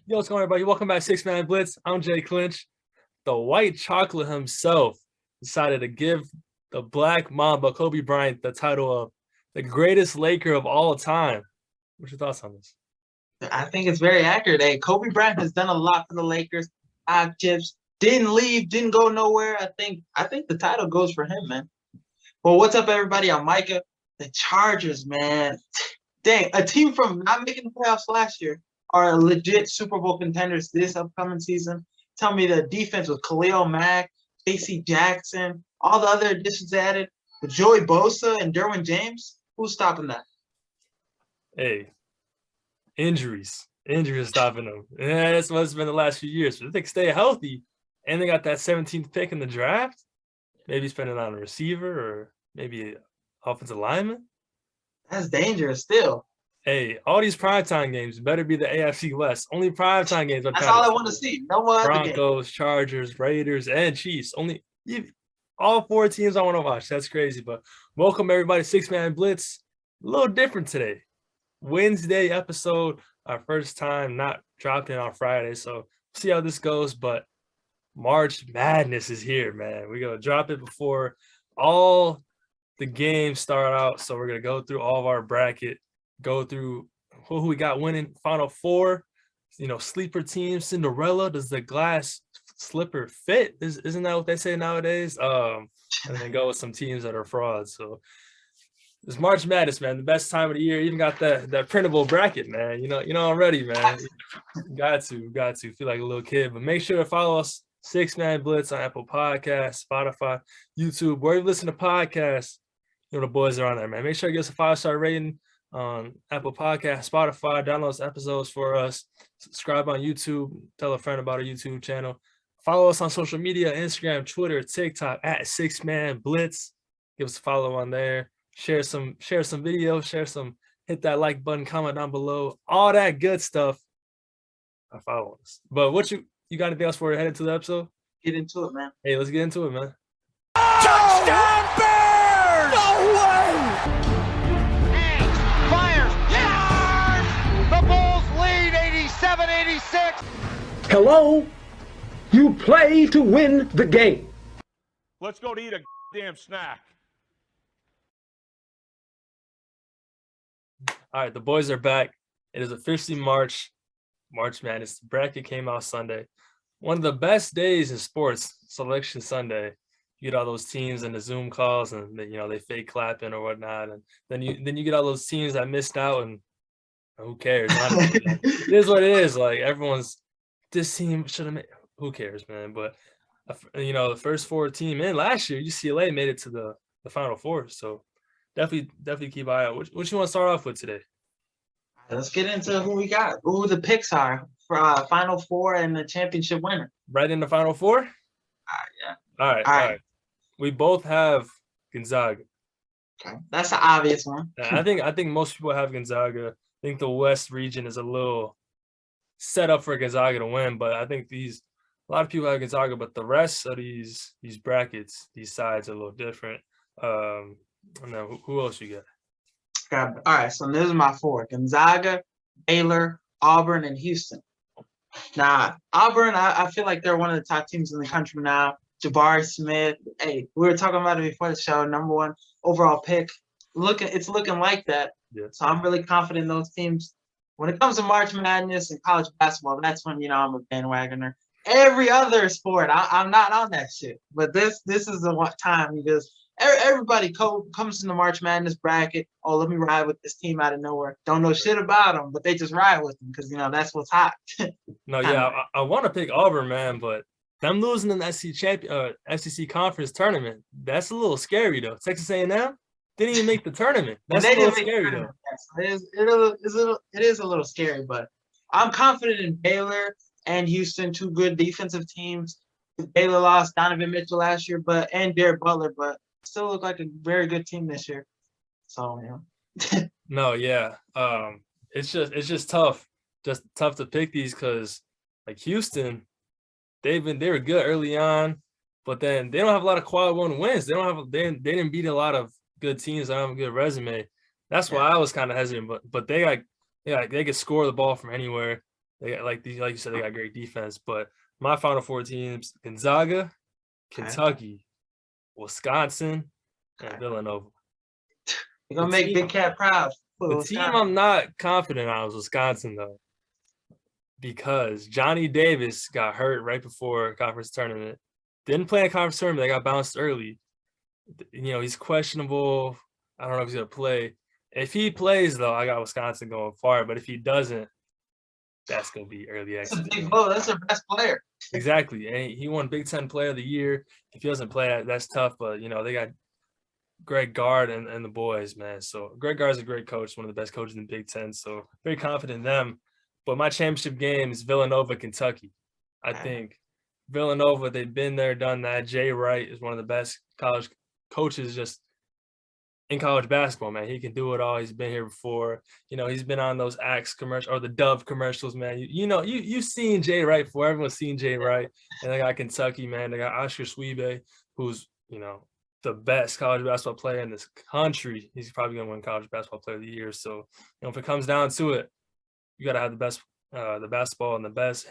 Yo, what's going on, everybody? Welcome back to Six Man Blitz. I'm Jay Clinch. The white chocolate himself decided to give the Black Mamba, Kobe Bryant, the title of the greatest Laker of all time. What's your thoughts on this? I think it's very accurate. Hey, Kobe Bryant has done a lot for the Lakers. 5 chips, didn't leave, didn't go nowhere. I think the title goes for him, man. Well, what's up, everybody? I'm Micah. The Chargers, man. Dang, a team from not making the playoffs last year are legit Super Bowl contenders this upcoming season. Tell me the defense with Khalil Mack, J.C. Jackson, all the other additions added, with Joey Bosa and Derwin James. Who's stopping that? Hey, injuries stopping them. Yeah, that's what it's been the last few years. But if they can stay healthy and they got that 17th pick in the draft, maybe spending on a receiver or maybe offensive lineman. That's dangerous still. Hey, all these primetime games better be the AFC West. Only primetime games. That's all I want to see. No more other games. Broncos, Chargers, Raiders, and Chiefs. All four teams I want to watch. That's crazy. But welcome, everybody. Six Man Blitz. A little different today. Wednesday episode. Our first time not dropping on Friday. So see how this goes. But March Madness is here, man. We're going to drop it before all the games start out. So we're going to go through all of our bracket. Go through who we got winning Final Four, sleeper teams, Cinderella. Does the glass slipper fit? Isn't that what they say nowadays? And then go with some teams that are frauds. So it's March Madness, man. The best time of the year. Even got that printable bracket, man. I'm ready, man. Got to feel like a little kid. But make sure to follow us, Six Man Blitz, on Apple Podcasts, Spotify, YouTube, where you listen to podcasts. The boys are on there, man. Make sure to give us a 5-star rating on Apple Podcasts, Spotify. Download those episodes for us. Subscribe on YouTube. Tell a friend about our YouTube channel. Follow us on social media, Instagram, Twitter, TikTok, at Six Man Blitz. Give us a follow on there. Share some videos, hit that like button, comment down below. All that good stuff. I follow us. But what you got anything else for you headed to the episode? Get into it, man. Hey, let's get into it, man. Touchdown Bears! No way! The Bulls lead 87-86. Hello? You play to win the game. Let's go to eat a damn snack. All right, the boys are back. It is officially March Madness. The bracket came out Sunday. One of the best days in sports, Selection Sunday. You get all those teams and the Zoom calls, and they fake clapping or whatnot, and then you get all those teams that missed out, and who cares? It is what it is. Like, everyone's, this team should have made. Who cares, man? But the first four team in last year, UCLA made it to the Final Four. So definitely keep an eye out. What you want to start off with today? Let's get into who we got. Who the picks are for Final Four and the championship winner. Right in the Final Four? Yeah. All right. We both have Gonzaga. Okay. That's an obvious one. I think most people have Gonzaga. I think the West region is a little set up for Gonzaga to win, but I think a lot of people have Gonzaga, but the rest of these brackets, these sides are a little different. And then who else you got? All right, so this is my four: Gonzaga, Baylor, Auburn, and Houston. Now, Auburn, I feel like they're one of the top teams in the country now. Jabari Smith, hey, we were talking about it before the show, #1 overall pick. It's looking like that. Yeah. So I'm really confident in those teams. When it comes to March Madness and college basketball, that's when I'm a bandwagoner. Every other sport, I'm not on that shit. But this is the time because everybody comes in the March Madness bracket. Oh, let me ride with this team out of nowhere. Don't know shit about them, but they just ride with them because that's what's hot. No, yeah, I want to pick Auburn, man, but them losing in the SEC conference tournament, that's a little scary though. Texas A&M didn't even make the tournament. That's a little scary though. Yes, it is a little scary, but I'm confident in Baylor and Houston, two good defensive teams. Baylor lost Donovan Mitchell last year, and Derek Butler, but still look like a very good team this year. So No, yeah. It's just tough. Just tough to pick these because like Houston, they were good early on, but then they don't have a lot of quad one wins. They didn't beat a lot of good teams that have a good resume. That's why I was kind of hesitant, but they could score the ball from anywhere. They got like you said, they got great defense. But my Final Four teams: Gonzaga, Kentucky, Wisconsin, and Villanova. You're gonna make Big Cat proud. The team I'm not confident on is Wisconsin though, because Johnny Davis got hurt right before conference tournament. Didn't play in conference tournament. They got bounced early. He's questionable. I don't know if he's gonna play. If he plays though, I got Wisconsin going far. But if he doesn't, that's gonna be early exit. That's a big blow. That's their best player. Exactly, and he won Big Ten Player of the Year. If he doesn't play, that's tough. But they got Greg Gard and the boys, man. So Greg Gard's a great coach, one of the best coaches in the Big Ten. So very confident in them. But my championship game is Villanova, Kentucky. I think Villanova, they've been there, done that. Jay Wright is one of the best college coaches just in college basketball, man. He can do it all. He's been here before. He's been on those Axe commercials or the Dove commercials, man. You've seen Jay Wright before. Everyone's seen Jay Wright. And they got Kentucky, man. They got Oscar Swiebe, who's, the best college basketball player in this country. He's probably going to win College Basketball Player of the Year. So, if it comes down to it, you got to have the best, the basketball in the best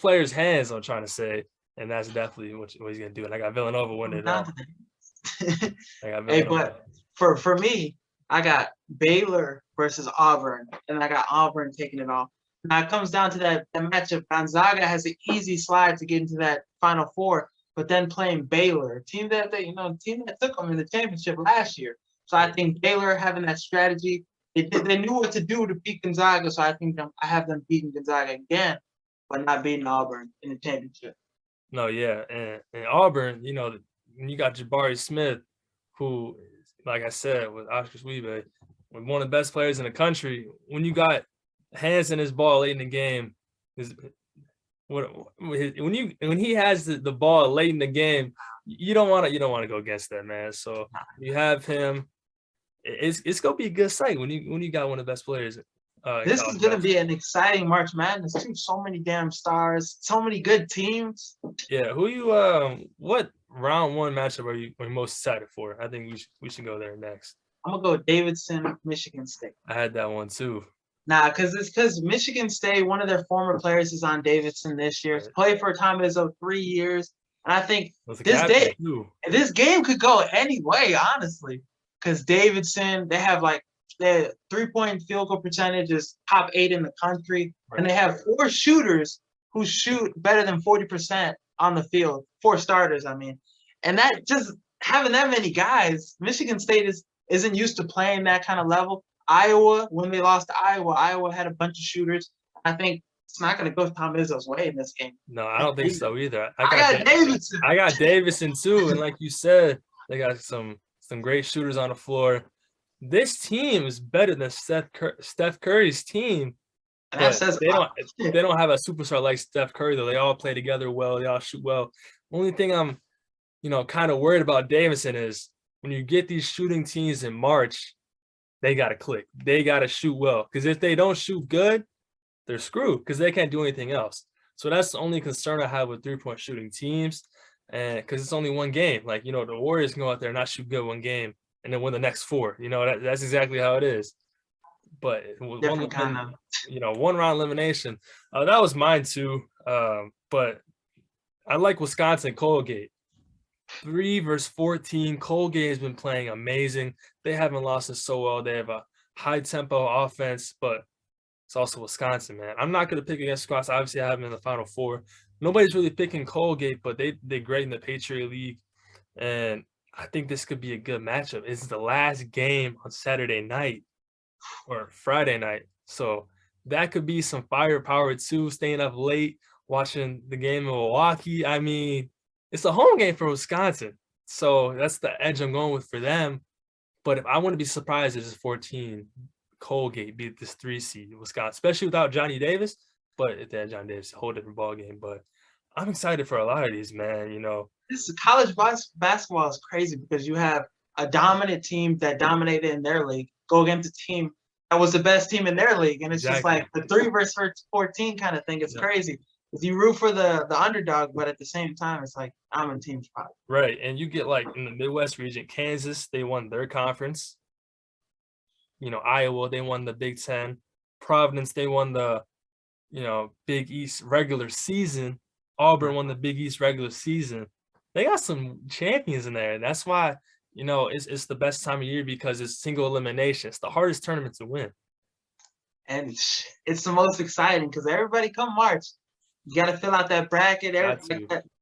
players' hands, I'm trying to say. And that's definitely what he's going to do. And I got Villanova winning it all. Hey, but for me, I got Baylor versus Auburn, and I got Auburn taking it off. Now it comes down to that matchup. Gonzaga has an easy slide to get into that Final Four, but then playing Baylor, team that took them in the championship last year. So I think Baylor having that strategy, they knew what to do to beat Gonzaga. So I think I have them beating Gonzaga again, but not beating Auburn in the championship. No, yeah, and Auburn, when you got Jabari Smith, who, like I said, with Oscar Swiebe, one of the best players in the country. When you got hands in his ball late in the game, when he has the ball late in the game, you don't want to go against that, man. So you have him. It's gonna be a good sight when you got one of the best players. This is gonna be an exciting March Madness too. So many damn stars, so many good teams. Yeah, what round one matchup are you most excited for? I think we should go there next. I'm gonna go Davidson, Michigan State. I had that one too. Nah, because Michigan State, one of their former players is on Davidson this year. Right. Played for a time as of 3 years. And I think this game could go any way, honestly. Because Davidson, they have their 3-point field goal percentage is top 8 in the country. Right. And they have 4 shooters who shoot better than 40% on the field. 4 starters, I mean. And that just having that many guys, Michigan State isn't used to playing that kind of level. Iowa, when they lost to Iowa had a bunch of shooters. I think it's not going to go Tom Izzo's way in this game. No, I don't think so either. I got Davidson. I got Davidson too, and like you said, they got some great shooters on the floor. This team is better than Steph Curry's team. And that says they don't have a superstar like Steph Curry though. They all play together well. They all shoot well. Only thing I'm, kind of worried about Davidson is when you get these shooting teams in March. They got to click. They got to shoot well. Because if they don't shoot good, they're screwed because they can't do anything else. So that's the only concern I have with 3-point shooting teams. And because it's only one game. The Warriors can go out there and not shoot good one game and then win the next 4. That's exactly how it is. But one round elimination. That was mine too. But I like Wisconsin Colgate. 3 versus 14. Colgate has been playing amazing. They haven't lost it so well. They have a high tempo offense, but it's also Wisconsin, man. I'm not going to pick against Wisconsin. Obviously, I have them in the Final Four. Nobody's really picking Colgate, but they're great in the Patriot League, and I think this could be a good matchup. It's the last game on Saturday night or Friday night, so that could be some firepower too. Staying up late, watching the game in Milwaukee. I mean, it's a home game for Wisconsin, so that's the edge I'm going with for them. But if I want to be surprised if it's 14, Colgate beat this 3 seed Wisconsin, especially without Johnny Davis. But if they had Johnny Davis, a whole different ball game. But I'm excited for a lot of these, man. This college basketball is crazy because you have a dominant team that dominated in their league go against a team that was the best team in their league, and it's just like the 3 versus 14 kind of thing. It's crazy. You root for the underdog, but at the same time, it's like I'm a team spot. Right, and you get in the Midwest region, Kansas, they won their conference. Iowa, they won the Big Ten. Providence, they won the Big East regular season. Auburn won the Big East regular season. They got some champions in there, and that's why it's the best time of year because it's single elimination. It's the hardest tournament to win, and it's the most exciting because everybody come March, you got to fill out that bracket.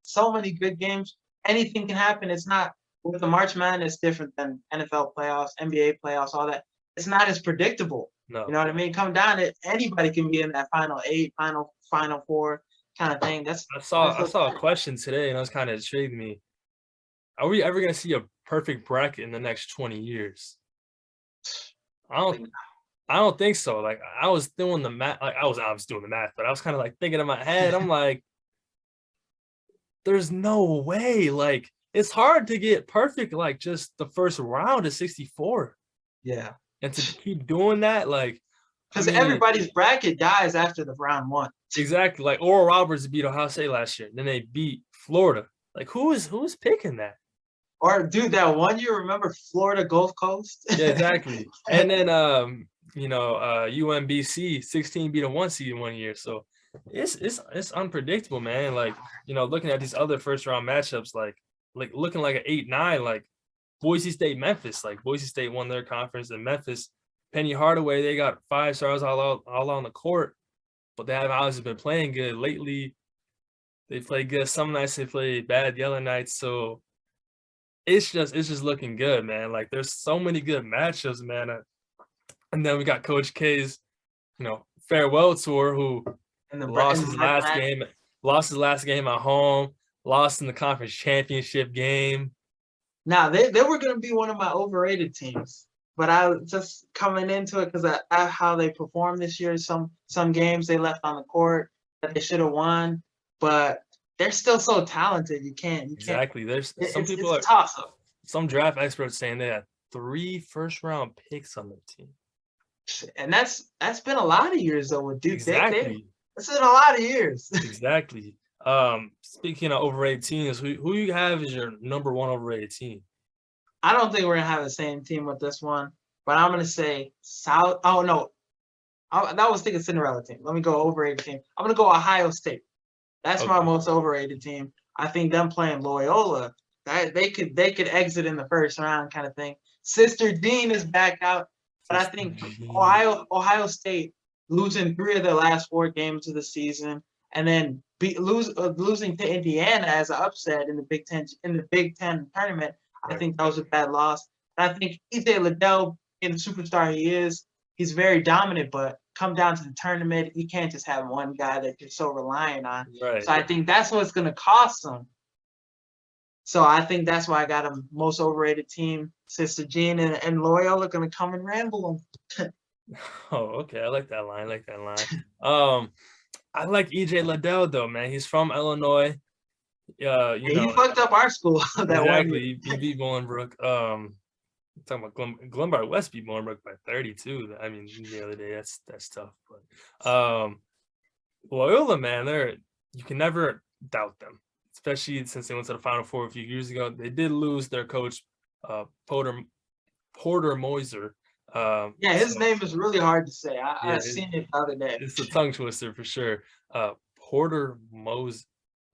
So many good games. Anything can happen. It's not with the March Madness different than NFL playoffs, NBA playoffs, all that. It's not as predictable. No. You know what I mean? Come down to anybody can be in that final 8, final 4 kind of thing. I saw a question today, and it was kind of intrigued me. Are we ever gonna see a perfect bracket in the next 20 years? I don't think so. Like I was doing the math, I was doing the math, but I was kind of like thinking in my head, I'm like, there's no way. Like it's hard to get perfect, like just the first round of 64. Yeah. And to keep doing that, like because everybody's bracket dies after the round 1. Exactly. Like Oral Roberts beat Ohio State last year. Then they beat Florida. Like who's picking that? Or dude, that one year, remember Florida Gulf Coast? Yeah, exactly. And then UMBC 16 beat a 1 seed in 1 year. So it's unpredictable, man. Like, looking at these other first round matchups, like looking like an 8-9, like Boise State, Memphis. Like Boise State won their conference, and Memphis, Penny Hardaway, they got 5 stars all on the court, but they haven't obviously been playing good lately. They play good some nights, they play bad the other nights. So it's just looking good, man. Like there's so many good matchups, man. And then we got Coach K's, farewell tour, who lost his last game at home, lost in the conference championship game. Now they were going to be one of my overrated teams, but I was just coming into it because I how they performed this year. Some games they left on the court that they should have won, but they're still so talented. You can't exactly. There's some people it's a toss-up. Some draft experts saying they had 3 first-round picks on their team, and that's been a lot of years though with Duke. Exactly. It's been a lot of years. Exactly. Speaking of overrated teams, who you have as your number 1 overrated team? I don't think we're gonna have the same team with this one, but I'm gonna say South. Oh no, I was thinking Cinderella team. Let me go overrated team. I'm gonna go Ohio State. That's my most overrated team. I think them playing Loyola, that they could exit in the first round kind of thing. Sister Dean is back out, but I think Ohio State losing 3 of their last 4 games of the season, and then losing to Indiana as an upset in the Big Ten tournament. I think that was a bad loss. And I think EJ Liddell, being the superstar he is, he's very dominant, but come down to the tournament, you can't just have one guy that you're so reliant on. Right. So I think that's what's going to cost them. So I think that's why I got a most overrated team. Sister Jean and Loyola going to come and ramble them. Oh, okay. I like that line. I like EJ Liddell though, man. He's from Illinois. He fucked up our school that exactly. one. He beat Bolingbrook. Talking about Glenbard West beat Bolingbrook by 32. I mean, the other day, that's tough. But Loyola, man, you can never doubt them, especially since they went to the Final Four a few years ago. They did lose their coach, Porter Moser. His name is really hard to say. I've seen it the other day. It's a tongue twister for sure. Porter Moser.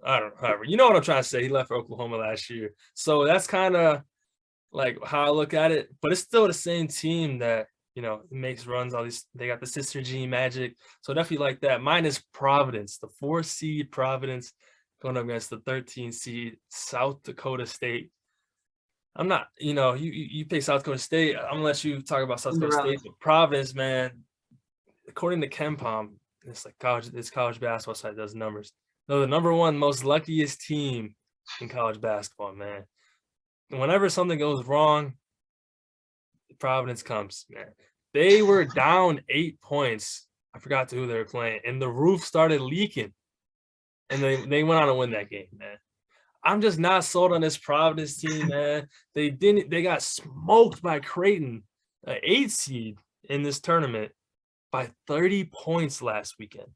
I don't know. You know what I'm trying to say. He left for Oklahoma last year. So that's kind of like how I look at it. But it's still the same team that, makes runs. They got the Sister Jean magic. So definitely like that. Mine is Providence, the 4 seed Providence going up against the 13 seed South Dakota State. I'm not, you pick South Dakota State. I'm going to let you talk about South Dakota State. But Providence, man, according to KenPom, it's like college basketball site does numbers. They're the number 1 most luckiest team in college basketball, man. Whenever something goes wrong, Providence comes, man. They were down 8 points. I forgot who they were playing, and the roof started leaking. And they went on to win that game, man. I'm just not sold on this Providence team, man. They got smoked by Creighton, an 8 seed in this tournament, by 30 points last weekend.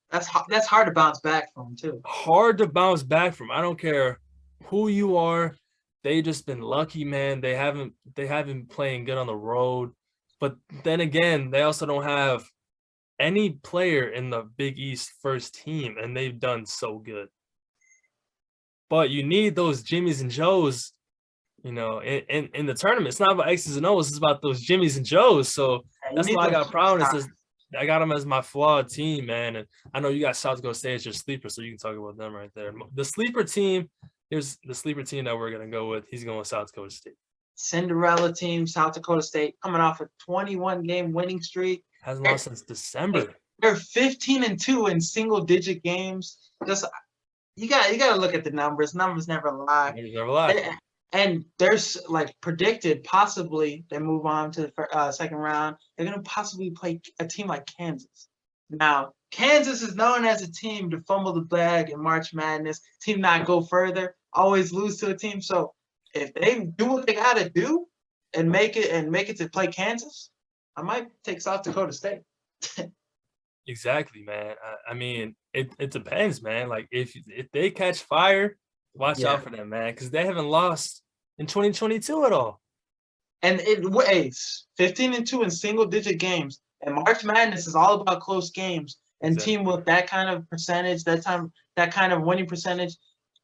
That's hard to bounce back from too. Hard to bounce back from. I don't care who you are. They just been lucky, man. They haven't been playing good on the road. But then again, they also don't have any player in the Big East first team, and they've done so good. But you need those Jimmies and Joes, in the tournament. It's not about X's and O's. It's about those Jimmies and Joes. So that's why I got Providence. I got them as my flawed team, man. And I know you got South Dakota State as your sleeper, so you can talk about them right there. The sleeper team, here's the sleeper team that we're going to go with. He's going with South Dakota State. Cinderella team, South Dakota State, coming off a 21-game winning streak. Hasn't lost since December. They're 15-2 in single-digit games. Just you got to look at the numbers. Numbers never lie. Never lie. And there's predicted possibly they move on to the second round. They're going to possibly play a team like Kansas. Now, Kansas is known as a team to fumble the bag in March Madness, team not go further, always lose to a team. So if they do what they got to do and make it to play Kansas, I might take South Dakota State. Exactly, man. I mean, it depends, man. Like if they catch fire, watch out for them, man, because they haven't lost in 2022 at all. And it weighs 15-2 in single-digit games. And March Madness is all about close games. And team with that kind of percentage, that kind of winning percentage,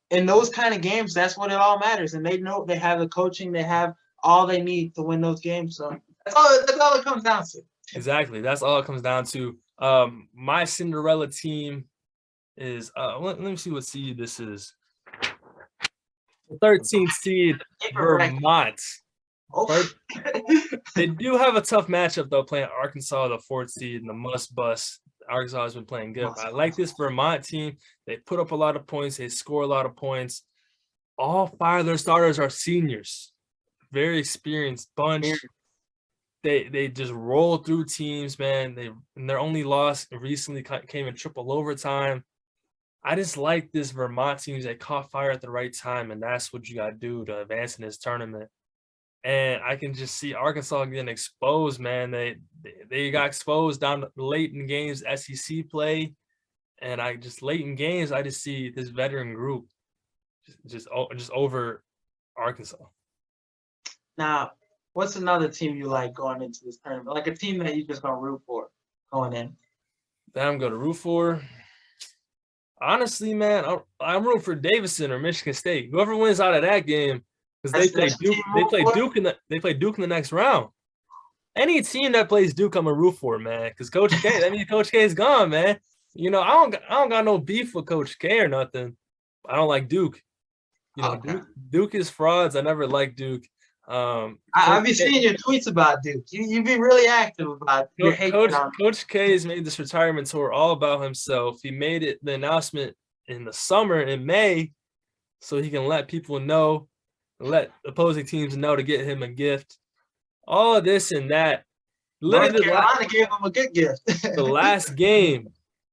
in those kind of games, that's what it all matters. And they know they have the coaching, they have all they need to win those games. So that's all it comes down to. Exactly, that's all it comes down to. My Cinderella team is let me see what seed this is. 13th seed, Vermont. Oh. They do have a tough matchup, though, playing Arkansas, the 4th seed, and the must-bust. Arkansas has been playing good. But I like this Vermont team. They put up a lot of points. They score a lot of points. All 5 of their starters are seniors. Very experienced bunch. They just roll through teams, man. Their only loss recently came in triple overtime. I just like this Vermont team that caught fire at the right time, and that's what you got to do to advance in this tournament. And I can just see Arkansas getting exposed, man. They got exposed down late in games, SEC play, and late in games, I just see this veteran group just over Arkansas. Now, what's another team you like going into this tournament? Like a team that you just gonna root for going in? That I'm gonna root for. Honestly, man, I'm rooting for Davidson or Michigan State. Whoever wins out of that game, because they play Duke. They play Duke in the next round. Any team that plays Duke, I'm a root for, man. Because Coach K, that means Coach K is gone, man. I don't got no beef with Coach K or nothing. I don't like Duke. Okay. Duke is frauds. I never liked Duke. I've been seeing your tweets about Duke. You've been really active about your hate. Coach K has made this retirement tour all about himself. He made the announcement in the summer in May so he can let people know, let opposing teams know to get him a gift. All of this and that. North Carolina gave him a good gift. The last game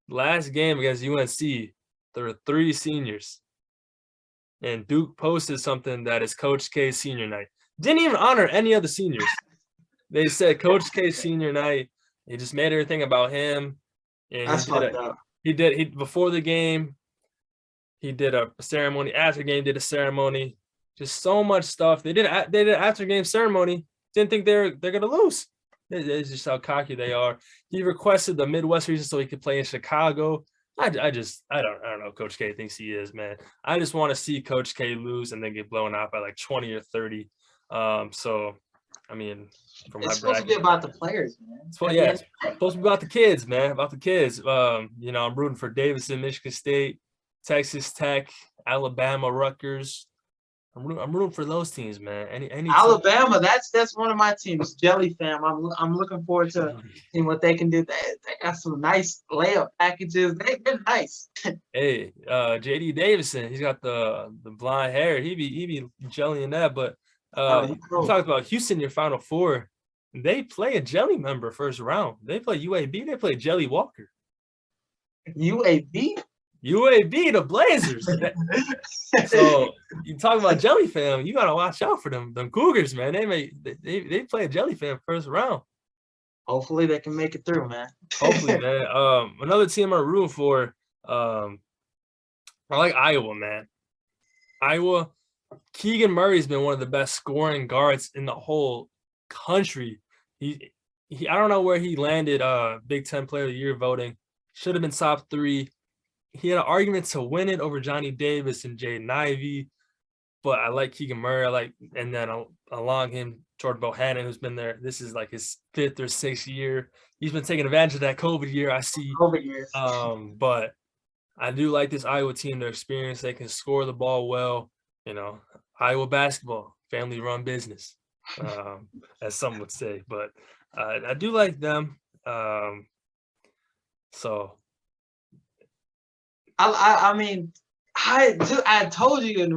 against UNC, there were 3 seniors. And Duke posted something that is Coach K's senior night. Didn't even honor any of the seniors. They said Coach K's senior night. He just made everything about him. And That's fucked up. He before the game, he did a ceremony. After the game, did a ceremony. Just so much stuff. They did an after game ceremony. Didn't think they're gonna lose. It's just how cocky they are. He requested the Midwest region so he could play in Chicago. I don't know who Coach K thinks he is, man. I just want to see Coach K lose and then get blown out by like 20 or 30. So I mean, it's supposed to be about the players, man. It's supposed to be about the kids, man. About the kids. I'm rooting for Davidson, Michigan State, Texas Tech, Alabama, Rutgers. I'm rooting for those teams, man. Any Alabama, that's one of my teams, Jelly Fam. I'm looking forward to seeing what they can do. They got some nice layup packages. They're nice. Hey, JD Davison, he's got the blonde hair. He be jellying that. But we talked about Houston, your Final Four. They play a jelly member first round. They play UAB. They play Jelly Walker. UAB, the Blazers. So you talk about Jelly Fam, you gotta watch out for them Cougars, man. They play a Jelly Fam first round. Hopefully they can make it through, man. Hopefully, man. Another team I'm rooting for. I like Iowa, man. Iowa. Keegan Murray's been one of the best scoring guards in the whole country. I don't know where he landed. Big Ten Player of the Year voting. Should have been top 3. He had an argument to win it over Johnny Davis and Jaden Ivey, but I like Keegan Murray. And then along him, Jordan Bohannon, who's been there. This is like his 5th or 6th year. He's been taking advantage of that COVID year. I see. COVID years. But I do like this Iowa team. Their experience, they can score the ball well. Iowa basketball, family-run business, as some would say. But I do like them. So. I mean, I told you in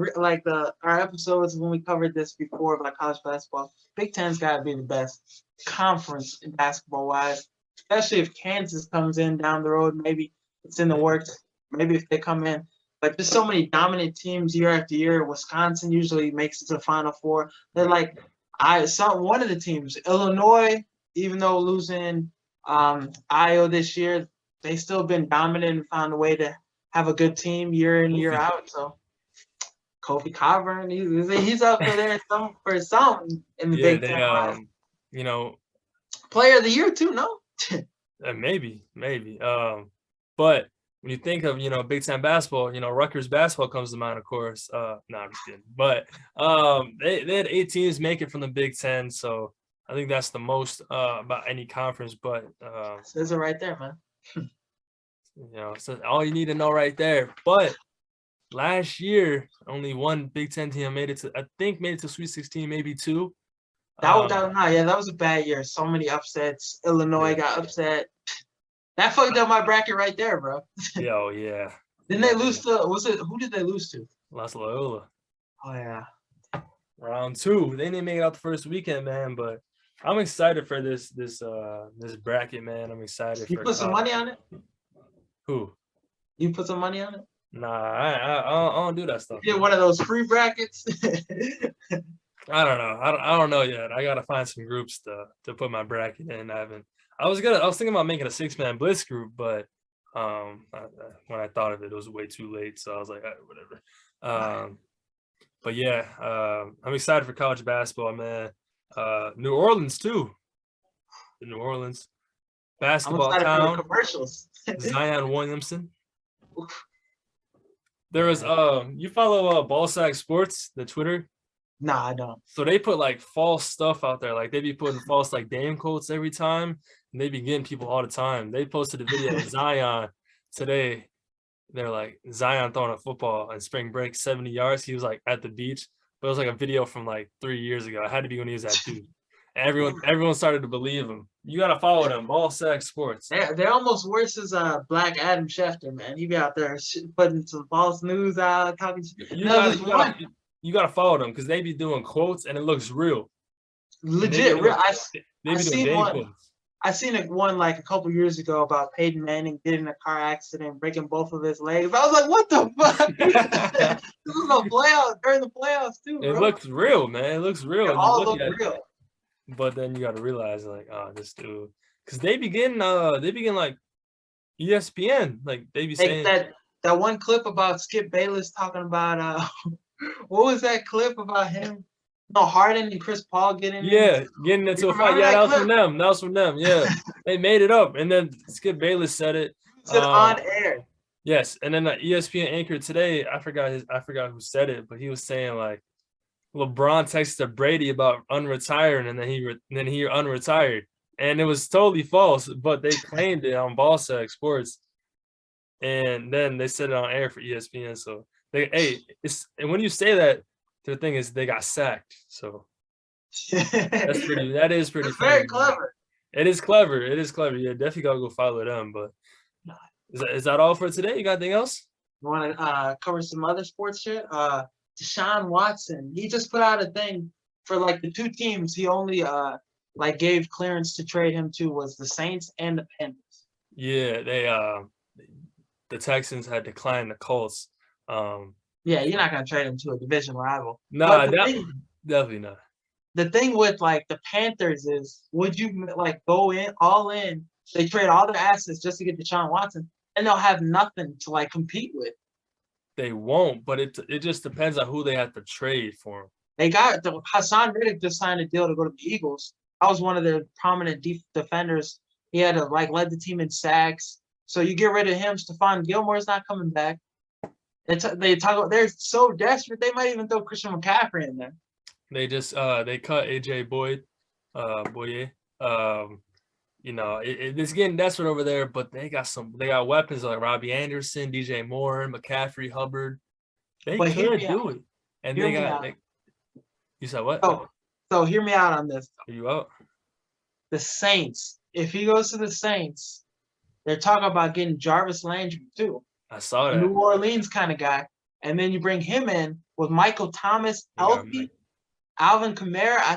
our episodes when we covered this before about college basketball, Big Ten's got to be the best conference in basketball wise, especially if Kansas comes in down the road. Maybe it's in the works. Maybe if they come in, but there's so many dominant teams year after year. Wisconsin usually makes it to the Final Four. They're like, I saw one of the teams, Illinois, even though losing Iowa this year, they still been dominant and found a way to have a good team year in, year out. So Kofi Coburn, he's up there for something in the Big Ten. Player of the Year too, no? Maybe. But when you think of, Big Ten basketball, Rutgers basketball comes to mind, of course. No, I'm just kidding. But they had 8 teams make it from the Big Ten, so I think that's the most about any conference. But says it right there, man. So all you need to know right there. But last year, only one Big Ten team made it to Sweet 16, maybe 2. That was a bad year. So many upsets. Illinois got upset. That fucked up my bracket right there, bro. Yeah. Didn't they lose to? Who did they lose to? Los Loyola. Oh yeah. Round 2. They didn't make it out the first weekend, man. But I'm excited for this bracket, man. I'm excited. You put some money on it? Who? You put some money on it? Nah, I don't do that stuff. You did one of those free brackets? I don't know. I don't know yet. I gotta find some groups to put my bracket in. I was thinking about making a 6-man Blitz group, but when I thought of it, it was way too late. So I was like, whatever. But yeah, I'm excited for college basketball, man. New Orleans too. New Orleans basketball town. Commercials. Zion Williamson. There was you follow Ballsack Sports, the Twitter? Nah, I don't. So they put like false stuff out there. Like they be putting false like Dame quotes every time, and they be getting people all the time. They posted a video of Zion today. They're like Zion throwing a football in spring break 70 yards. He was like at the beach, but it was like a video from like 3 years ago. It had to be when he was at Duke. Everyone started to believe him. You gotta follow them, Ballsack Sports. They're almost worse as Black Adam Schefter, man. He be out there putting some false news out, talking. You gotta follow them because they be doing quotes and it looks real. Legit, real. I seen one like a couple years ago about Peyton Manning getting in a car accident, breaking both of his legs. I was like, what the fuck? This is a playoff during the playoffs too, bro. It looks real, man. It looks real. It all look real. But then you got to realize, like, this dude, because they begin like ESPN, like they be saying that one clip about Skip Bayless talking about what was that clip about him? No, Harden and Chris Paul getting into a fight. Yeah, that was from them. Yeah, they made it up, and then Skip Bayless said it. Said on air. Yes, and then the ESPN anchor today, I forgot who said it, but he was saying like LeBron texted Brady about unretiring, and then he unretired, and it was totally false. But they claimed it on Ballsack Sports, and then they said it on air for ESPN. So and when you say that, the thing is they got sacked. So that is pretty. It's very clever. It is clever. Yeah, definitely gotta go follow them. But is that all for today? You got anything else? You want to cover some other sports shit? Deshaun Watson, he just put out a thing for like the 2 teams he only gave clearance to trade him to was the Saints and the Panthers. Yeah, the Texans had declined the Colts. Yeah, you're not gonna trade him to a division rival. No, definitely not. The thing with like the Panthers is, would you like go all in? They trade all their assets just to get Deshaun Watson, and they'll have nothing to like compete with. They won't, but it just depends on who they have to trade for him. They got Hassan Reddick just signed a deal to go to the Eagles. That was one of their prominent defenders. He had to led the team in sacks. So you get rid of him. Stephon Gilmore's not coming back. They're so desperate they might even throw Christian McCaffrey in there. They just they cut AJ Boyd, Boye. It's getting desperate over there, but they got weapons like Robbie Anderson, DJ Moore, McCaffrey, Hubbard. They could do it. And they got you said what? So hear me out on this. Are you out? The Saints. If he goes to the Saints, they're talking about getting Jarvis Landry too. I saw that. New Orleans kind of guy. And then you bring him in with Michael Thomas healthy, Alvin Kamara. I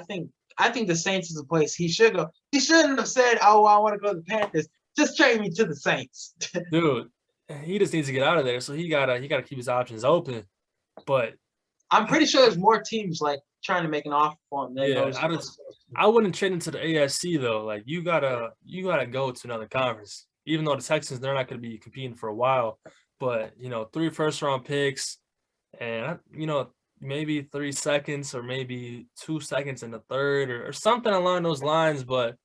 think the Saints is a place he should go. He shouldn't have said, "Oh, I want to go to the Panthers." Just trade me to the Saints. Dude, he just needs to get out of there. So he gotta keep his options open. But I'm pretty sure there's more teams trying to make an offer for him. I wouldn't trade him to the AFC though. Like you gotta go to another conference. Even though the Texans, they're not gonna be competing for a while. But 3 first-round picks, and maybe 3 seconds or maybe 2 seconds in the third or something along those lines. But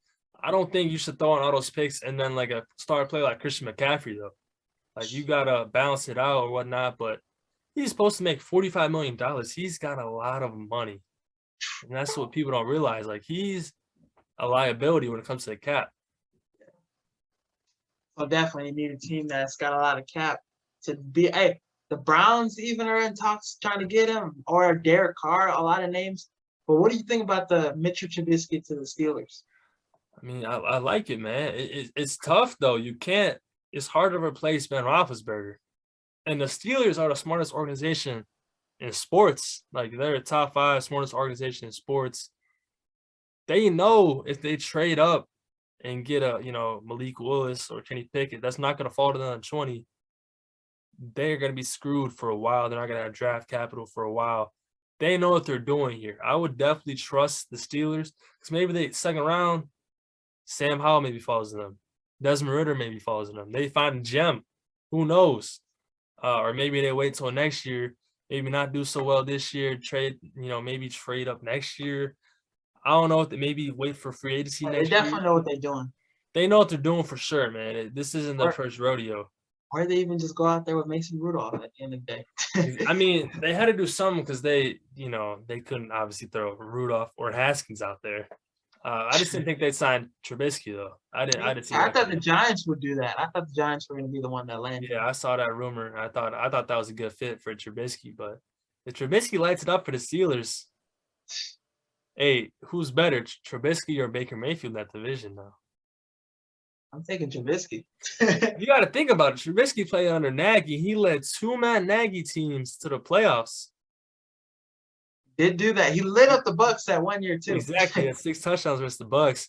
I don't think you should throw in all those picks and then a star player like Christian McCaffrey though. Like you gotta balance it out or whatnot. But he's supposed to make $45 million. He's got a lot of money, and that's what people don't realize. Like he's a liability when it comes to the cap. Well, definitely you need a team that's got a lot of cap to be. Hey, the Browns even are in talks trying to get him, or Derek Carr, a lot of names. But what do you think about the Mitchell Trubisky to the Steelers? I mean, I like it, man. It's tough though. You can't. It's hard to replace Ben Roethlisberger, and the Steelers are the smartest organization in sports. Like they're a top 5 smartest organization in sports. They know if they trade up and get a Malik Willis or Kenny Pickett, that's not going to fall to them on 20. They're going to be screwed for a while. They're not going to have draft capital for a while. They know what they're doing here. I would definitely trust the Steelers because maybe they second round, Sam Howell maybe falls to them. Desmond Ridder maybe falls to them. They find a gem. Who knows? Or maybe they wait till next year, maybe not do so well this year, maybe trade up next year. I don't know if they maybe wait for free agency next year. They definitely know what they're doing. They know what they're doing for sure, man. This isn't their first rodeo. Or they even just go out there with Mason Rudolph at the end of the day. I mean, they had to do something because they couldn't obviously throw Rudolph or Haskins out there. I just didn't think they'd sign Trubisky though. I thought the Giants would do that. I thought the Giants were going to be the one that landed. Yeah, I saw that rumor. I thought that was a good fit for Trubisky, but if Trubisky lights it up for the Steelers, hey, who's better, Trubisky or Baker Mayfield in that division now? I'm taking Trubisky. You got to think about it. Trubisky played under Nagy. He led 2 Matt Nagy teams to the playoffs. Did do that. He lit up the Bucks that one year too. Exactly. Had 6 touchdowns versus the Bucks.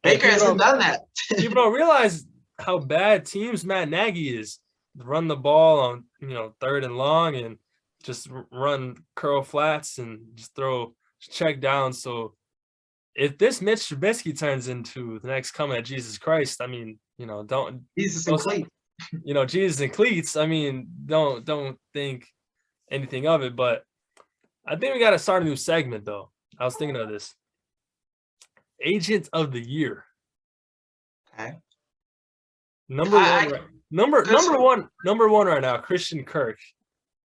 Baker hasn't done that. People don't realize how bad teams Matt Nagy is. Run the ball on 3rd and long and just run curl flats and just throw check down. So if this Mitch Trubisky turns into the next coming of Jesus Christ, I mean, don't Jesus in cleats. Jesus in cleats. I mean, don't think anything of it. But I think we got to start a new segment, though. I was thinking of this. Agent of the Year. Okay. Number one right now, Christian Kirk.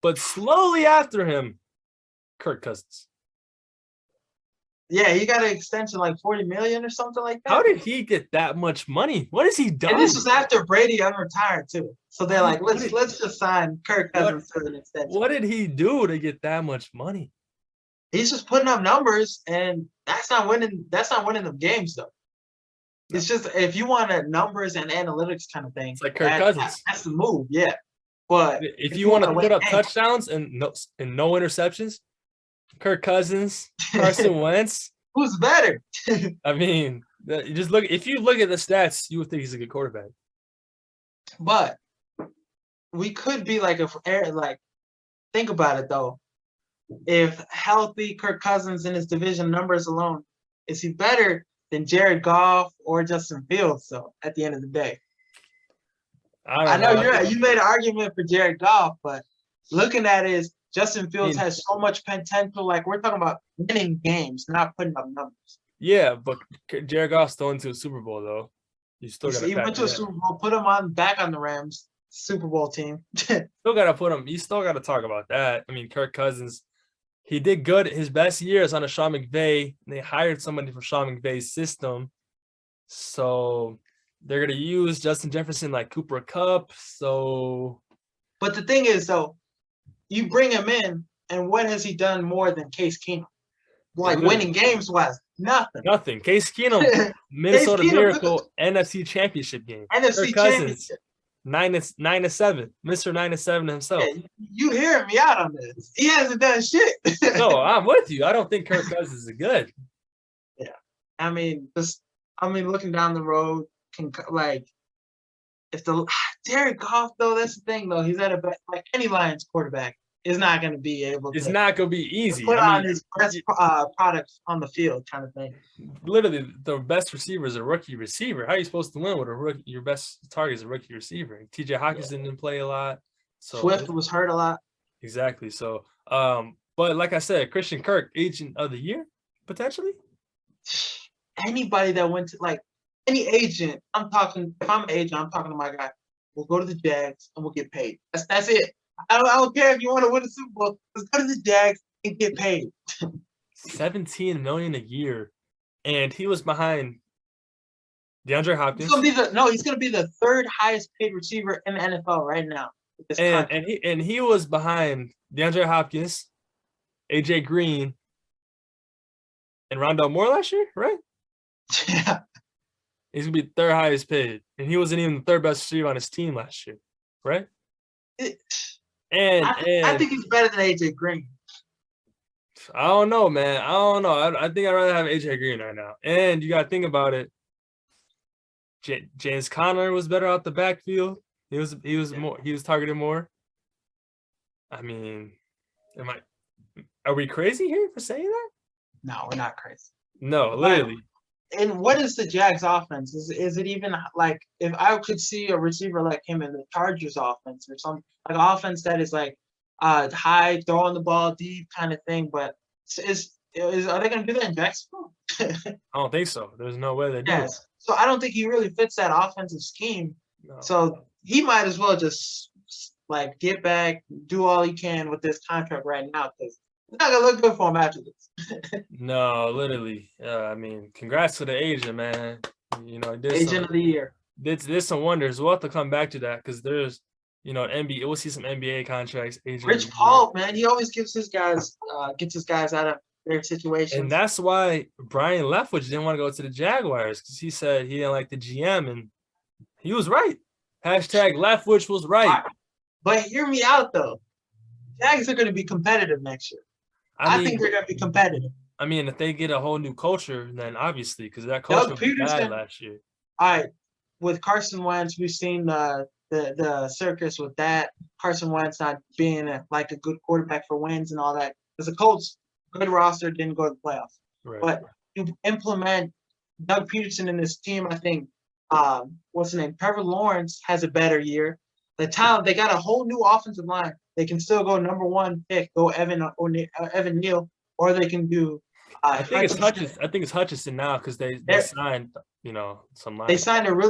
But slowly after him, Kirk Cousins. Yeah, he got an extension like $40 million or something like that. How did he get that much money? What has he done? And this was after Brady unretired too. So they're like, let's just sign Kirk Cousins to an extension. What did he do to get that much money? He's just putting up numbers, and that's not winning. That's not winning them games though. It's just if you want a numbers and analytics kind of thing. It's like Kirk Cousins. That's the move, yeah. But if you want to put up touchdowns and no interceptions, Kirk Cousins, Carson Wentz. Who's better? I mean, you just look. If you look at the stats, you would think he's a good quarterback. But we could be think about it though. If healthy Kirk Cousins in his division numbers alone, is he better than Jared Goff or Justin Fields? So at the end of the day, I know you made an argument for Jared Goff, but looking at it is Justin Fields has so much potential. Like we're talking about winning games, not putting up numbers. Yeah, but Jared Goff still into a Super Bowl though. You still got He went to a Super Bowl, put him back on the Rams Super Bowl team. still got to put him. You still got to talk about that. I mean, Kirk Cousins, he did good. His best years on a Sean McVay. They hired somebody from Sean McVay's system, so they're gonna use Justin Jefferson like Cooper Kupp. So, But the thing is, though, you bring him in, and what has he done more than Case Keenum? Like winning games wise, nothing. nothing. Case Keenum, Minnesota Keenum, Miracle, NFC Championship game. NFC Kirk Cousins, Championship. 9-7, Mr. 9-7 himself. Yeah, you hearing me out on this? He hasn't done shit. No, I'm with you. I don't think Kirk Cousins is good. Yeah, I mean, looking down the road, if the Jared Goff though, that's the thing though. He's at like any Lions quarterback is not going to be able. It's not going to be easy. Put on his best products on the field, kind of thing. Literally, the best receiver is a rookie receiver. How are you supposed to win with a rookie? Your best target is a rookie receiver. TJ Hawkinson didn't play a lot. So Swift was hurt a lot. Exactly. So, but like I said, Christian Kirk, agent of the year, potentially. Anybody that went to any agent, if I'm an agent, I'm talking to my guy. We'll go to the Jags and we'll get paid. That's it. I don't care if you want to win a Super Bowl. Let's go to the Jags and get paid. $17 million a year, and he was behind DeAndre Hopkins. He's gonna be the third highest paid receiver in the NFL right now. And he was behind DeAndre Hopkins, AJ Green, and Rondell Moore last year, right? Yeah. He's gonna be third highest paid, and he wasn't even the third best receiver on his team last year, right? I think he's better than AJ Green. I don't know, man. I don't know. I think I'd rather have AJ Green right now. And you got to think about it. James Conner was better out the backfield. He was targeted more. I mean, are we crazy here for saying that? No, we're not crazy. No, literally. And what is the Jags offense? Is it even like if I could see a receiver like him in the Chargers offense or something like offense that is like high, throwing the ball deep kind of thing, but are they going to do that in Jacksonville? I don't think so. There's no way they do. Yes. So I don't think he really fits that offensive scheme. No. So he might as well just like get back, do all he can with this contract right now because it's not gonna look good for him after this. No, literally. I mean, congrats to the agent, man. You know, agent of the year. There's some wonders. We'll have to come back to that because there's, NBA. We'll see some NBA contracts. Rich Paul, man, he always gives his guys out of their situations. And that's why Brian Leftwich didn't want to go to the Jaguars because he said he didn't like the GM, and he was right. Hashtag Leftwich was right. But hear me out though. Jags are going to be competitive next year. I think they're going to be competitive. I mean, if they get a whole new culture, then obviously, because that culture was bad last year. All right, with Carson Wentz, we've seen the circus with that. Carson Wentz not being a good quarterback for wins and all that. Because the Colts, good roster, didn't go to the playoffs. Right. But you implement Doug Peterson in this team, I think. What's his name? Trevor Lawrence has a better year. The talent, they got a whole new offensive line. They can still go number one pick, go Evan Neal, or they can do. I think it's Hutchinson now because they signed, some line.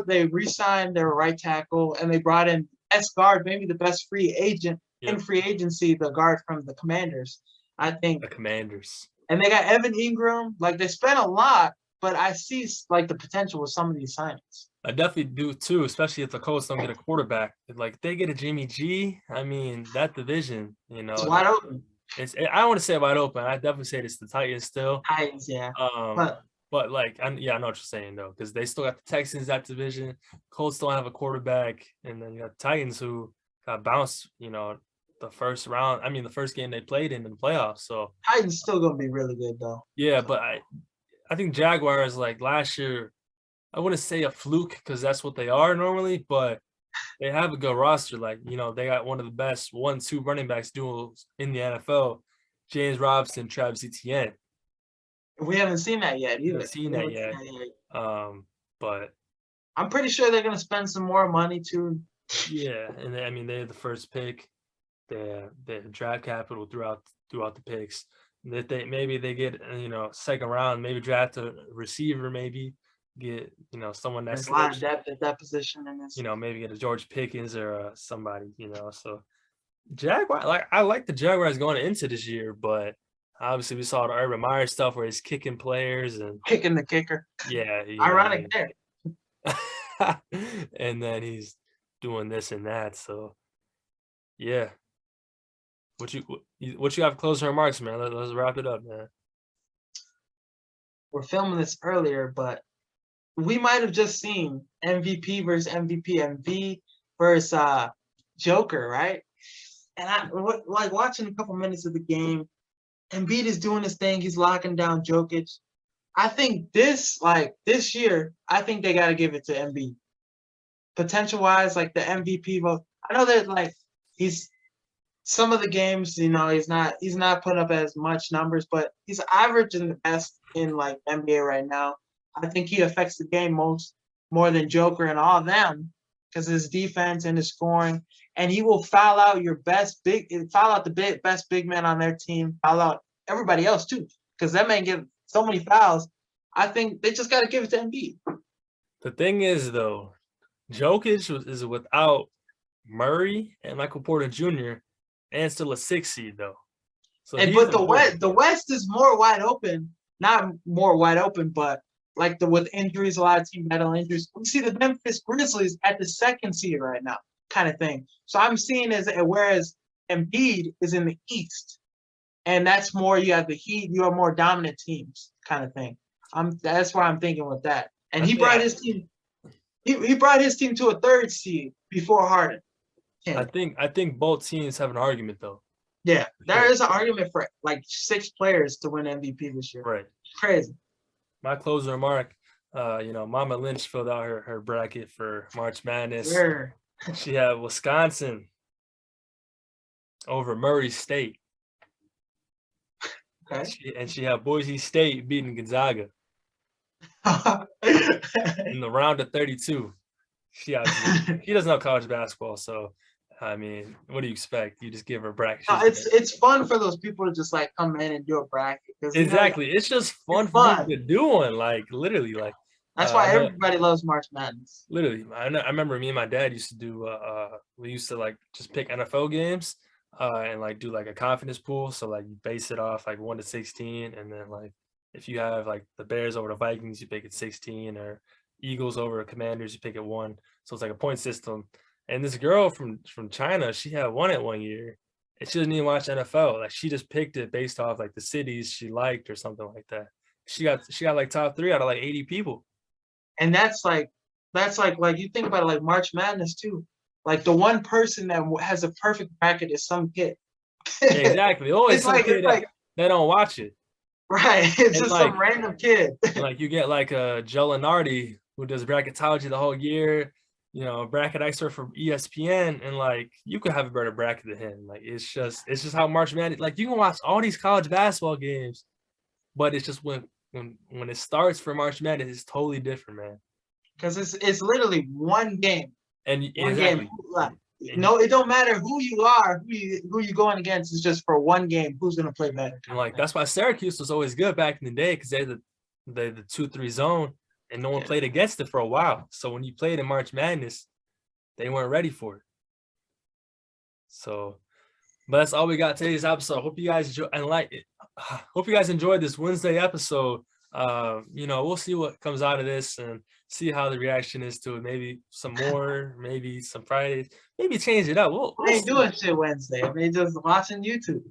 They re-signed their right tackle, and they brought in best guard, maybe the best free agent in free agency, the guard from the Commanders. I think the Commanders. And they got Evan Ingram. They spent a lot, but I see the potential with some of these signings. I definitely do too, especially if the Colts don't get a quarterback. If they get a Jimmy G, I mean, that division, it's wide open. I don't want to say wide open. I definitely say it's the Titans still. Titans, yeah. But I know what you're saying though, because they still got the Texans that division. Colts don't have a quarterback, and then you got the Titans who got bounced. The first round. I mean, the first game they played in the playoffs. So Titans still gonna be really good though. Yeah, but I think Jaguars last year. I wouldn't say a fluke because that's what they are normally, but they have a good roster. They got one of the best 1-2 running backs duels in the NFL, James Robinson, Travis Etienne. We haven't seen that yet either. But I'm pretty sure they're going to spend some more money too. Yeah, and they have the first pick. They have draft capital throughout the picks. That maybe they get second round, maybe draft a receiver, maybe get someone There's that's a lot of depth at that position in this. maybe get a George Pickens or somebody, So Jaguar, I like the Jaguars going into this year, but obviously we saw the Urban Meyer stuff where he's kicking players and Kicking the kicker. yeah, Ironic there. and then he's doing this and that. So yeah, what you have closing remarks, man? Let's wrap it up, man. We're filming this earlier, but we might have just seen MVP versus MVP, MV versus Joker, right? And I like watching a couple minutes of the game. Embiid is doing his thing. He's locking down Jokic. I think this year, I think they got to give it to Embiid. Potential-wise, like the MVP vote. I know that he's some of the games, he's not putting up as much numbers, but he's averaging the best in NBA right now. I think he affects the game more than Joker and all of them because his defense and his scoring. And he will foul out best big man on their team, foul out everybody else too, because that man get so many fouls. I think they just got to give it to Embiid. The thing is, though, Jokic is without Murray and Michael Porter Jr. and still a 6 seed though. So but the West is more wide open, not more wide open, but with injuries, a lot of team battle injuries. We see the Memphis Grizzlies at the 2nd seed right now, kind of thing. So I'm seeing whereas Embiid is in the East, and that's more you have the Heat, you have more dominant teams, kind of thing. That's why I'm thinking with that. And he brought his team. He brought his team to a 3rd seed before Harden. I think both teams have an argument though. Yeah, there is an argument for 6 players to win MVP this year. Right. Crazy. My closing remark, Mama Lynch filled out her bracket for March Madness. Sure. She had Wisconsin over Murray State. Okay. She had Boise State beating Gonzaga in the round of 32. She doesn't know college basketball, so I mean, what do you expect? You just give her a bracket. No, it's fun for those people to just come in and do a bracket. Exactly, it's just fun for people to do one. Literally, that's why everybody loves March Madness. Literally, I remember me and my dad used to do. We used to just pick NFL games, and do a confidence pool. So you base it off 1 to 16, and then if you have the Bears over the Vikings, you pick it 16, or Eagles over the Commanders, you pick it 1. So it's a point system. And this girl from China, she had won it one year, and she doesn't even watch NFL. She just picked it based off the cities she liked or something like that. She got top 3 out of 80 people. And that's you think about it, March Madness too. The one person that has a perfect bracket is some kid. Exactly. Always some kid that don't watch it. Right. It's just some random kid. You get Joe Lenardi who does bracketology the whole year. Bracket expert from ESPN, and you could have a better bracket than him. It's just how March Madness. You can watch all these college basketball games, but it's just when it starts for March Madness, it's totally different, man. Because it's literally one game. And exactly. No, it don't matter who you are, who you going against. It's just for one game. Who's gonna play better? And that's why Syracuse was always good back in the day, because they're the 2-3 zone. And no one played against it for a while. So when you played in March Madness, they weren't ready for it. So, but that's all we got today's episode. Hope you guys hope you guys enjoyed this Wednesday episode. We'll see what comes out of this and see how the reaction is to it. Maybe some more, maybe some Fridays, maybe change it up. We'll ain't doing shit Wednesday. I mean, just watching YouTube.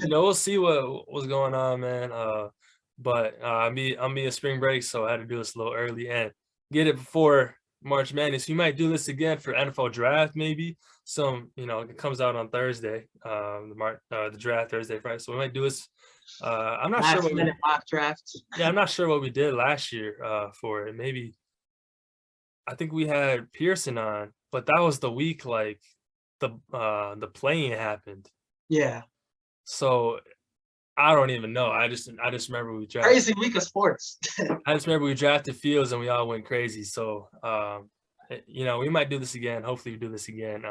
We'll see what's going on, man. But I'm be a spring break, so I had to do this a little early and get it before March Madness. You might do this again for NFL draft, maybe. It comes out on Thursday. The draft Thursday, Friday. So we might do this. I'm not sure what mock draft. Yeah, I'm not sure what we did last year for it. Maybe I think we had Pearson on, but that was the week the playing happened. Yeah. So I don't even know. I just remember we drafted. Crazy week of sports. I just remember we drafted Fields and we all went crazy. So, we might do this again. Hopefully we do this again.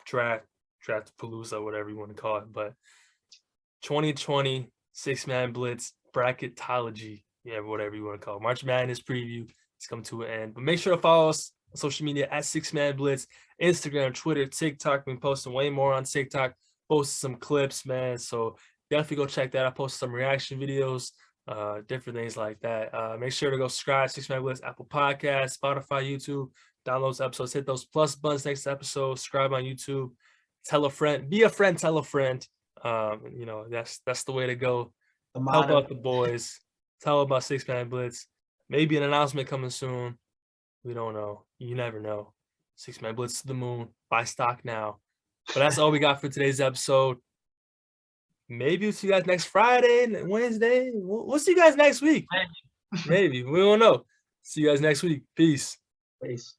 Draft Draft Palooza, whatever you want to call it. But 2020 6-man blitz bracketology, whatever you want to call it. March Madness preview is coming to an end. But make sure to follow us on social media at 6-man blitz, Instagram, Twitter, TikTok. We've been posting way more on TikTok, posted some clips, man. So definitely go check that. I posted some reaction videos, different things like that. Make sure to go subscribe, 6-man blitz, Apple Podcasts, Spotify, YouTube. Download those episodes, hit those plus buttons next episode, subscribe on YouTube, tell a friend, be a friend, tell a friend. That's the way to go. Help out the boys. Tell about 6-man blitz. Maybe an announcement coming soon. We don't know. You never know. 6-man blitz to the moon. Buy stock now. But that's all we got for today's episode. Maybe we'll see you guys next Friday, Wednesday. We'll see you guys next week. Maybe. We don't know. See you guys next week. Peace. Peace.